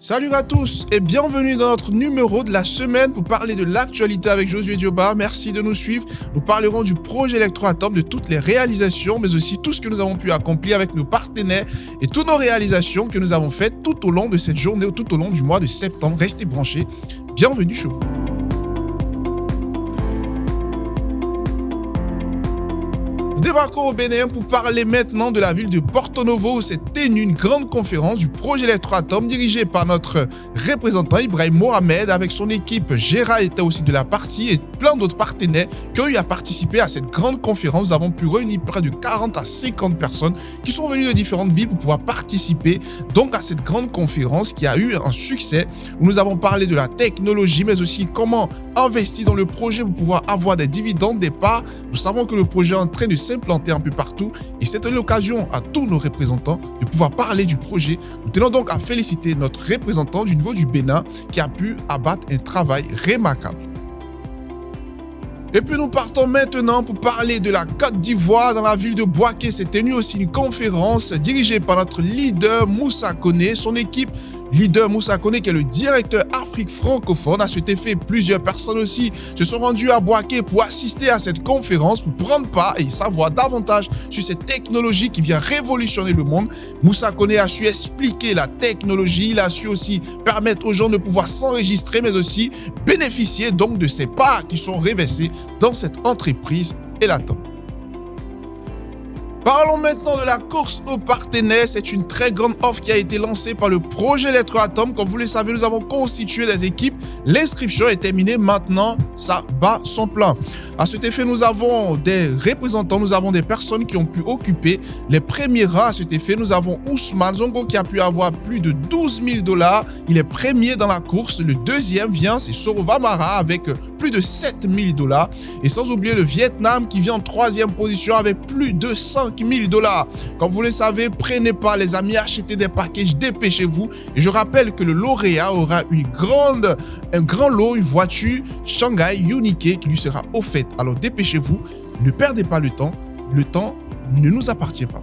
Salut à tous et bienvenue dans notre numéro de la semaine pour parler de l'actualité avec Josué Dioba. Merci de nous suivre. Nous parlerons du projet Electroatom, de toutes les réalisations, mais aussi tout ce que nous avons pu accomplir avec nos partenaires et toutes nos réalisations que nous avons faites tout au long de cette journée ou tout au long du mois de septembre. Restez branchés. Bienvenue chez vous. Nous débarquons au Bénin pour parler maintenant de la ville de Porto Novo où s'est tenue une grande conférence du projet Electroatom dirigée par notre représentant Ibrahim Mohamed avec son équipe. Gérard était aussi de la partie et plein d'autres partenaires qui ont eu à participer à cette grande conférence. Nous avons pu réunir près de 40 à 50 personnes qui sont venues de différentes villes pour pouvoir participer donc à cette grande conférence qui a eu un succès où nous avons parlé de la technologie mais aussi comment investir dans le projet pour pouvoir avoir des dividendes, des parts. Nous savons que le projet est en train de s'implanter un peu partout et c'était l'occasion à tous nos représentants de pouvoir parler du projet. Nous tenons donc à féliciter notre représentant du niveau du Bénin qui a pu abattre un travail remarquable. Et puis nous partons maintenant pour parler de la Côte d'Ivoire. Dans la ville de Bouaké s'est tenue aussi une conférence dirigée par notre leader Moussa Koné, son équipe. Leader Moussa Koné qui est le directeur Afrique francophone. À cet effet, plusieurs personnes aussi se sont rendues à Bouaké pour assister à cette conférence, pour prendre part et savoir davantage sur cette technologie qui vient révolutionner le monde. Moussa Koné a su expliquer la technologie, il a su aussi permettre aux gens de pouvoir s'enregistrer mais aussi bénéficier donc de ces parts qui sont reversées dans cette entreprise Electroatom. Parlons maintenant de la course aux partenaires. C'est une très grande offre qui a été lancée par le projet Electroatom. Comme vous le savez, nous avons constitué des équipes. L'inscription est terminée. Maintenant, ça bat son plein. À cet effet, nous avons des représentants, nous avons des personnes qui ont pu occuper les premiers rangs. À cet effet, nous avons Ousmane Zongo qui a pu avoir plus de 12 000 $. Il est premier dans la course. Le deuxième vient, c'est Sorova Mara avec plus de 7 000 $. Et sans oublier le Vietnam qui vient en troisième position avec plus de 5 000 $. Comme vous le savez, prenez pas les amis, achetez des packages, dépêchez-vous. Et je rappelle que le lauréat aura un grand lot, une voiture Shanghai Unique qui lui sera offerte. Alors dépêchez-vous, ne perdez pas le temps ne nous appartient pas.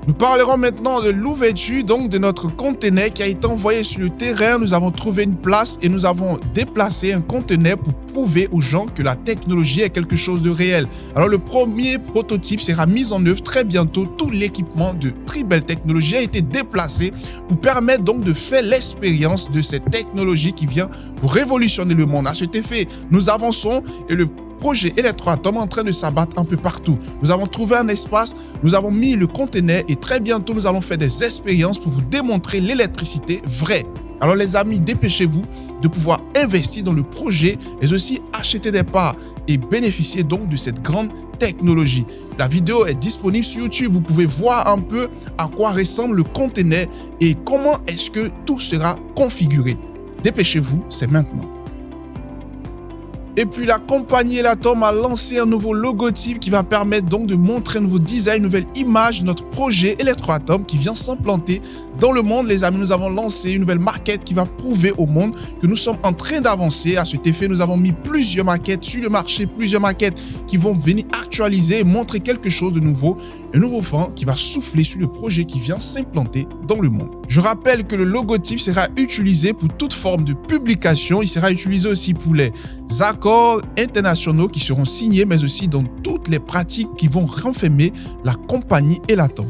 Nous parlerons maintenant de l'ouverture donc de notre conteneur qui a été envoyé sur le terrain. Nous avons trouvé une place et nous avons déplacé un conteneur pour prouver aux gens que la technologie est quelque chose de réel. Alors le premier prototype sera mis en œuvre très bientôt. Tout l'équipement de Tribel Technologies a été déplacé pour permettre donc de faire l'expérience de cette technologie qui vient pour révolutionner le monde. À cet effet, nous avançons et le projet Electroatom en train de s'abattre un peu partout. Nous avons trouvé un espace, nous avons mis le conteneur et très bientôt nous allons faire des expériences pour vous démontrer l'électricité vraie. Alors les amis, dépêchez-vous de pouvoir investir dans le projet et aussi acheter des parts et bénéficier donc de cette grande technologie. La vidéo est disponible sur YouTube. Vous pouvez voir un peu à quoi ressemble le conteneur et comment est-ce que tout sera configuré. Dépêchez-vous, c'est maintenant. Et puis la compagnie Electroatom a lancé un nouveau logotype qui va permettre donc de montrer un nouveau design, une nouvelle image de notre projet Electroatom qui vient s'implanter dans le monde. Les amis, nous avons lancé une nouvelle maquette qui va prouver au monde que nous sommes en train d'avancer. À cet effet, nous avons mis plusieurs maquettes sur le marché, plusieurs maquettes qui vont venir actualiser et montrer quelque chose de nouveau, un nouveau vent qui va souffler sur le projet qui vient s'implanter dans le monde. Je rappelle que le logotype sera utilisé pour toute forme de publication. Il sera utilisé aussi pour les accords internationaux qui seront signés, mais aussi dans toutes les pratiques qui vont renfermer la compagnie Electroatom.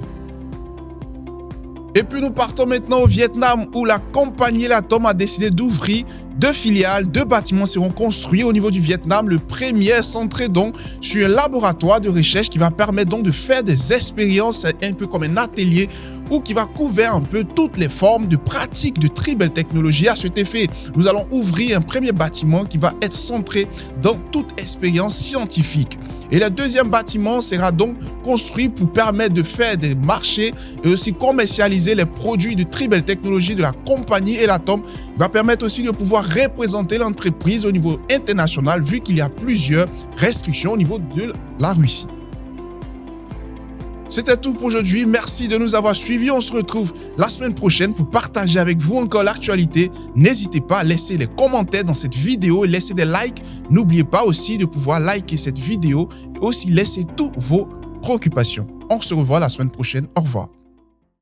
Et puis nous partons maintenant au Vietnam où la compagnie Electroatom a décidé d'ouvrir 2 filiales, 2 bâtiments seront construits au niveau du Vietnam. Le premier est centré donc sur un laboratoire de recherche qui va permettre donc de faire des expériences un peu comme un atelier ou qui va couvrir un peu toutes les formes de pratiques de Tribel Technologies. À cet effet, nous allons ouvrir un premier bâtiment qui va être centré dans toute expérience scientifique. Et le deuxième bâtiment sera donc construit pour permettre de faire des marchés et aussi commercialiser les produits de Tribel Technologies de la compagnie Electroatom. Il va permettre aussi de pouvoir représenter l'entreprise au niveau international vu qu'il y a plusieurs restrictions au niveau de la Russie. C'était tout pour aujourd'hui. Merci de nous avoir suivis. On se retrouve la semaine prochaine pour partager avec vous encore l'actualité. N'hésitez pas à laisser les commentaires dans cette vidéo et laisser des likes. N'oubliez pas aussi de pouvoir liker cette vidéo et aussi laisser toutes vos préoccupations. On se revoit la semaine prochaine. Au revoir.